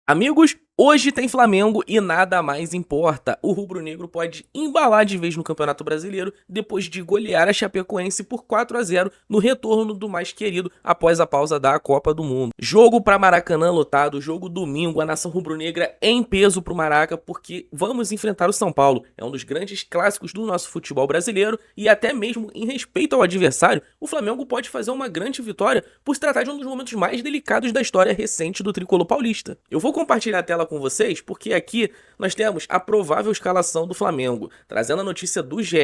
Amigos, hoje tem Flamengo e nada mais importa. O rubro-negro pode embalar de vez no Campeonato Brasileiro depois de golear a Chapecoense por 4-0 no retorno do mais querido após a pausa da Copa do Mundo. Jogo para Maracanã lotado, jogo domingo, a nação rubro-negra em peso pro Maraca porque vamos enfrentar o São Paulo. É um dos grandes clássicos do nosso futebol brasileiro e até mesmo em respeito ao adversário, o Flamengo pode fazer uma grande vitória por se tratar de um dos momentos mais delicados da história recente do tricolor paulista. Eu vou compartilhar a tela com vocês, porque aqui nós temos a provável escalação do Flamengo. Trazendo a notícia do GE,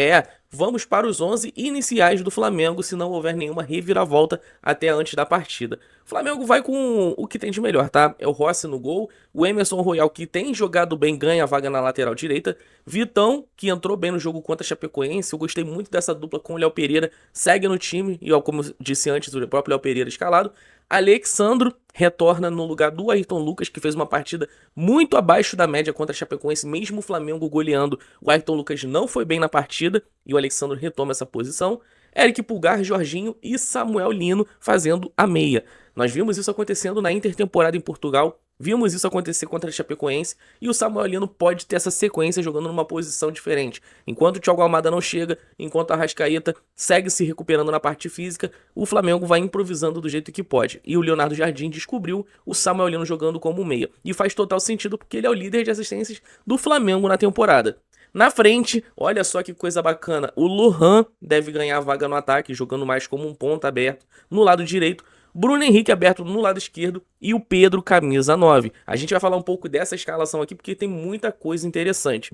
vamos para os 11 iniciais do Flamengo, se não houver nenhuma reviravolta até antes da partida. O Flamengo vai com o que tem de melhor, tá? É o Rossi no gol, o Emerson Royal, que tem jogado bem, ganha a vaga na lateral direita, Vitão, que entrou bem no jogo contra a Chapecoense, eu gostei muito dessa dupla com o Léo Pereira, segue no time, e como eu disse antes, o próprio Léo Pereira escalado. Alexandro retorna no lugar do Ayrton Lucas, que fez uma partida muito abaixo da média contra a Chapecoense, mesmo o Flamengo goleando. O Ayrton Lucas não foi bem na partida e o Alexandro retoma essa posição. Eric Pulgar, Jorginho e Samuel Lino fazendo a meia. Nós vimos isso acontecendo na intertemporada em Portugal, vimos isso acontecer contra a Chapecoense e o Samuel Lino pode ter essa sequência jogando numa posição diferente. Enquanto o Thiago Almada não chega, enquanto a Arrascaeta segue se recuperando na parte física, o Flamengo vai improvisando do jeito que pode. E o Leonardo Jardim descobriu o Samuel Lino jogando como meia. E faz total sentido porque ele é o líder de assistências do Flamengo na temporada. Na frente, olha só que coisa bacana, o Lohan deve ganhar a vaga no ataque, jogando mais como um ponta aberto no lado direito, Bruno Henrique aberto no lado esquerdo e o Pedro camisa 9. A gente vai falar um pouco dessa escalação aqui porque tem muita coisa interessante.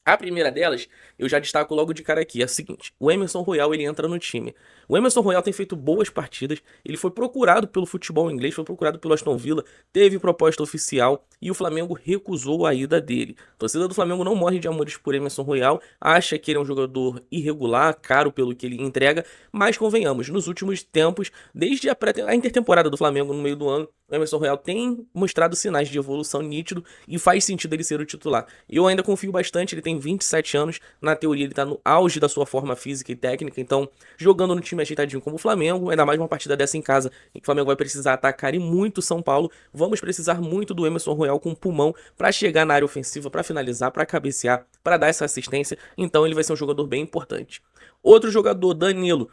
A primeira delas, eu já destaco logo de cara aqui, é a seguinte, o Emerson Royal ele entra no time. O Emerson Royal tem feito boas partidas, ele foi procurado pelo futebol inglês, foi procurado pelo Aston Villa, teve proposta oficial e o Flamengo recusou a ida dele. A torcida do Flamengo não morre de amores por Emerson Royal, acha que ele é um jogador irregular, caro pelo que ele entrega, mas convenhamos, nos últimos tempos, desde a intertemporada do Flamengo no meio do ano, o Emerson Royal tem mostrado sinais de evolução nítido e faz sentido ele ser o titular. Eu ainda confio bastante, ele tem 27 anos, na teoria ele tá no auge da sua forma física e técnica, então jogando no time ajeitadinho como o Flamengo, ainda mais uma partida dessa em casa, em que o Flamengo vai precisar atacar e muito São Paulo, vamos precisar muito do Emerson Royal com pulmão para chegar na área ofensiva, para finalizar, para cabecear, para dar essa assistência, então ele vai ser um jogador bem importante. Outro jogador, Danilo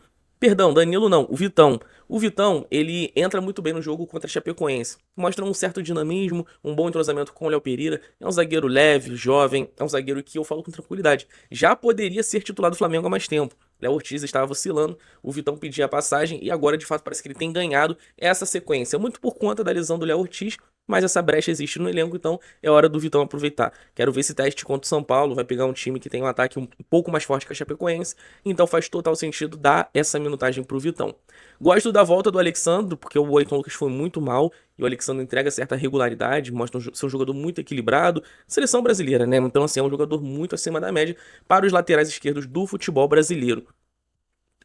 não, o Vitão. O Vitão, ele entra muito bem no jogo contra a Chapecoense. Mostra um certo dinamismo, um bom entrosamento com o Léo Pereira. É um zagueiro leve, jovem, é um zagueiro que eu falo com tranquilidade. Já poderia ser titular do Flamengo há mais tempo. Léo Ortiz estava vacilando, o Vitão pedia a passagem e agora de fato parece que ele tem ganhado essa sequência. Muito por conta da lesão do Léo Ortiz, mas essa brecha existe no elenco, então é hora do Vitão aproveitar. Quero ver esse teste contra o São Paulo, vai pegar um time que tem um ataque um pouco mais forte que a Chapecoense, então faz total sentido dar essa minutagem pro Vitão. Gosto da volta do Alexandro, porque o Ayrton Lucas foi muito mal, e o Alexandre entrega certa regularidade, mostra ser um jogador muito equilibrado, seleção brasileira, né? Então assim, é um jogador muito acima da média para os laterais esquerdos do futebol brasileiro.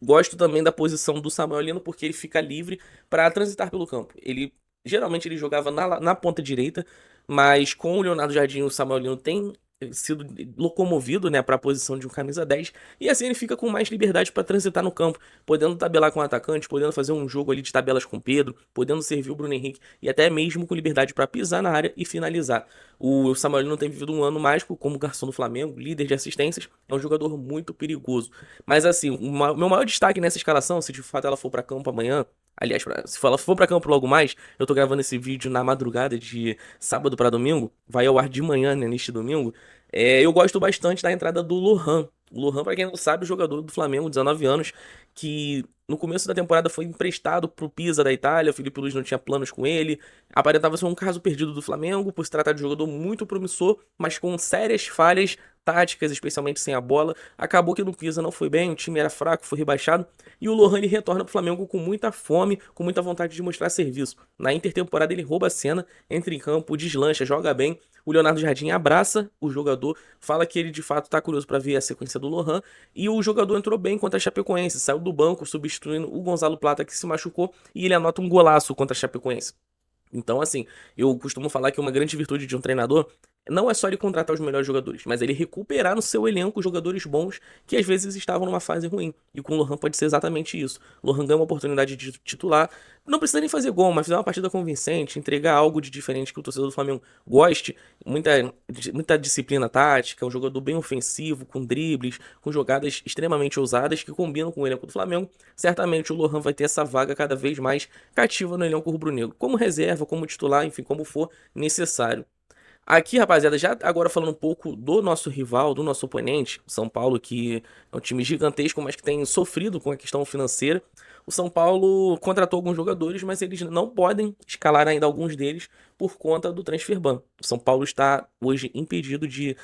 Gosto também da posição do Samuel Lino porque ele fica livre para transitar pelo campo. Geralmente ele jogava na ponta direita, mas com o Leonardo Jardim o Samuel Lino tem sido locomovido, né, para a posição de um camisa 10 e assim ele fica com mais liberdade para transitar no campo, podendo tabelar com o atacante, podendo fazer um jogo ali de tabelas com o Pedro, podendo servir o Bruno Henrique e até mesmo com liberdade para pisar na área e finalizar. O Samuel Lino tem vivido um ano mágico como garçom do Flamengo, líder de assistências, é um jogador muito perigoso. Mas assim, meu maior destaque nessa escalação, se de fato ela for para campo amanhã, aliás, se ela for pra campo logo mais, eu tô gravando esse vídeo na madrugada de sábado pra domingo, vai ao ar de manhã, né, neste domingo. Eu gosto bastante da entrada do Lohan. O Lohan, pra quem não sabe, jogador do Flamengo, 19 anos, que no começo da temporada foi emprestado pro Pisa da Itália, o Felipe Luiz não tinha planos com ele, aparentava ser um caso perdido do Flamengo, por se tratar de um jogador muito promissor, mas com sérias falhas táticas, especialmente sem a bola. Acabou que no Pisa não foi bem, o time era fraco, foi rebaixado, e o Lohan ele retorna pro Flamengo com muita fome, com muita vontade de mostrar serviço. Na intertemporada ele rouba a cena, entra em campo, deslancha, joga bem. O Leonardo Jardim abraça o jogador, fala que ele de fato tá curioso para ver a sequência do Lohan, e o jogador entrou bem contra a Chapecoense, saiu do banco substituindo o Gonzalo Plata que se machucou, e ele anota um golaço contra a Chapecoense. Então, assim, eu costumo falar que uma grande virtude de um treinador não é só ele contratar os melhores jogadores, mas ele recuperar no seu elenco jogadores bons que às vezes estavam numa fase ruim. E com o Lohan pode ser exatamente isso. O Lohan ganha uma oportunidade de titular, não precisa nem fazer gol, mas fazer uma partida convincente, entregar algo de diferente que o torcedor do Flamengo goste, muita disciplina tática, um jogador bem ofensivo, com dribles, com jogadas extremamente ousadas que combinam com o elenco do Flamengo. Certamente o Lohan vai ter essa vaga cada vez mais cativa no elenco rubro-negro, como reserva, como titular, enfim, como for necessário. Aqui, rapaziada, já agora falando um pouco do nosso rival, do nosso oponente, o São Paulo, que é um time gigantesco, mas que tem sofrido com a questão financeira. O São Paulo contratou alguns jogadores, mas eles não podem escalar ainda alguns deles por conta do transfer ban. O São Paulo está hoje impedido de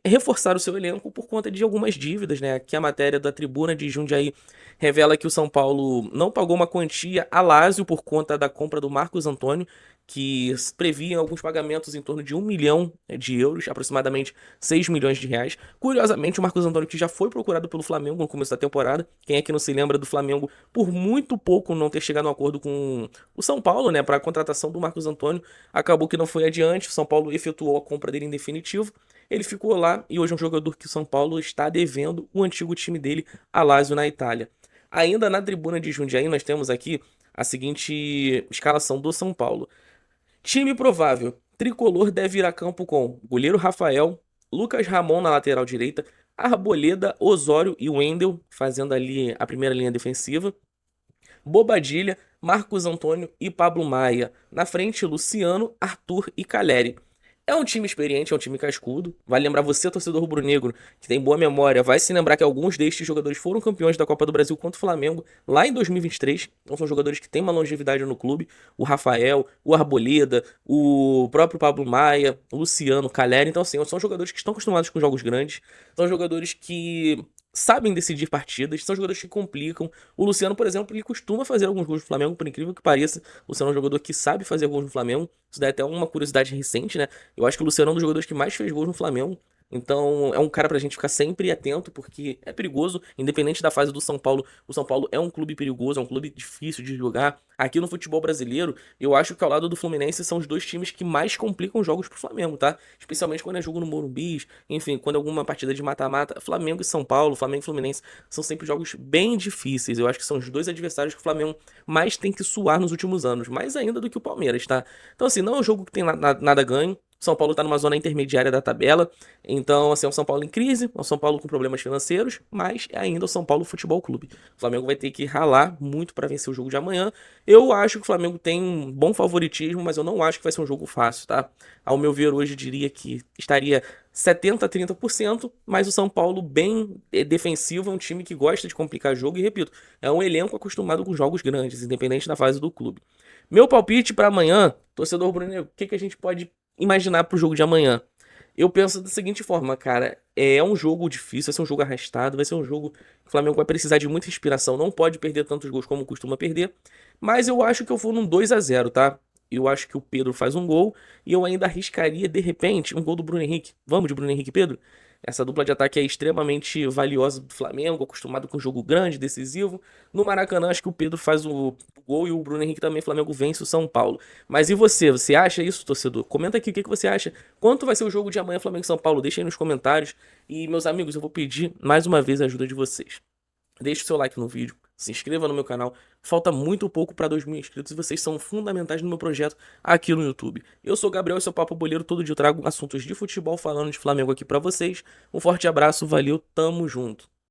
reforçar o seu elenco por conta de algumas dívidas, né? Aqui a matéria da Tribuna de Jundiaí revela que o São Paulo não pagou uma quantia a Lazio por conta da compra do Marcos Antônio, que previa alguns pagamentos em torno de 1 milhão de euros, aproximadamente 6 milhões de reais. Curiosamente, o Marcos Antônio, que já foi procurado pelo Flamengo no começo da temporada, quem é que não se lembra do Flamengo por muito pouco não ter chegado a um acordo com o São Paulo, né, para a contratação do Marcos Antônio, acabou que não foi adiante, o São Paulo efetuou a compra dele em definitivo, ele ficou lá e hoje é um jogador que o São Paulo está devendo o antigo time dele, a Lazio, na Itália. Ainda na Tribuna de Jundiaí nós temos aqui a seguinte escalação do São Paulo. Time provável. Tricolor deve ir a campo com goleiro Rafael, Lucas Ramon na lateral direita, Arboleda, Osório e Wendel fazendo ali a primeira linha defensiva. Bobadilha, Marcos Antônio e Pablo Maia. Na frente, Luciano, Arthur e Caleri. É um time experiente, é um time cascudo. Vai lembrar você, torcedor rubro-negro, que tem boa memória, vai se lembrar que alguns destes jogadores foram campeões da Copa do Brasil contra o Flamengo lá em 2023. Então são jogadores que têm uma longevidade no clube. O Rafael, o Arboleda, o próprio Pablo Maia, o Luciano, o Caleri. Então, assim, são jogadores que estão acostumados com jogos grandes. São jogadores que sabem decidir partidas, são jogadores que complicam. O Luciano, por exemplo, ele costuma fazer alguns gols no Flamengo, por incrível que pareça. O Luciano é um jogador que sabe fazer gols no Flamengo. Isso daí é até uma curiosidade recente, né? Eu acho que o Luciano é um dos jogadores que mais fez gols no Flamengo. Então é um cara pra gente ficar sempre atento, porque é perigoso, independente da fase do São Paulo. O São Paulo é um clube perigoso, é um clube difícil de jogar. Aqui no futebol brasileiro, eu acho que ao lado do Fluminense são os dois times que mais complicam jogos pro Flamengo, tá? Especialmente quando é jogo no Morumbi, enfim, quando é alguma partida de mata-mata. Flamengo e São Paulo, Flamengo e Fluminense são sempre jogos bem difíceis. Eu acho que são os dois adversários que o Flamengo mais tem que suar nos últimos anos, mais ainda do que o Palmeiras, tá? Então, assim, não é um jogo que tem nada ganho. São Paulo tá numa zona intermediária da tabela. Então, assim, é um São Paulo em crise, é um São Paulo com problemas financeiros, mas é ainda o São Paulo Futebol Clube. O Flamengo vai ter que ralar muito para vencer o jogo de amanhã. Eu acho que o Flamengo tem um bom favoritismo, mas eu não acho que vai ser um jogo fácil, tá? Ao meu ver, hoje eu diria que estaria 70 a 30%, mas o São Paulo bem defensivo, é um time que gosta de complicar jogo e, repito, é um elenco acostumado com jogos grandes, independente da fase do clube. Meu palpite para amanhã, torcedor rubro-negro, o que a gente pode imaginar pro jogo de amanhã? Eu penso da seguinte forma, cara, é um jogo difícil, vai ser um jogo arrastado, vai ser um jogo que o Flamengo vai precisar de muita inspiração, não pode perder tantos gols como costuma perder, mas eu acho que eu vou num 2-0, tá? Eu acho que o Pedro faz um gol e eu ainda arriscaria, de repente, um gol do Bruno Henrique. Vamos de Bruno Henrique e Pedro? Essa dupla de ataque é extremamente valiosa do Flamengo, acostumado com jogo grande, decisivo. No Maracanã, acho que o Pedro faz o gol e o Bruno Henrique também. O Flamengo vence o São Paulo. Mas e você? Você acha isso, torcedor? Comenta aqui o que você acha. Quanto vai ser o jogo de amanhã, Flamengo e São Paulo? Deixa aí nos comentários. E, meus amigos, eu vou pedir mais uma vez a ajuda de vocês. Deixe o seu like no vídeo, se inscreva no meu canal. Falta muito pouco para 2.000 inscritos e vocês são fundamentais no meu projeto aqui no YouTube. Eu sou o Gabriel e seu Papo Boleiro. Todo dia eu trago assuntos de futebol falando de Flamengo aqui para vocês. Um forte abraço, valeu, tamo junto.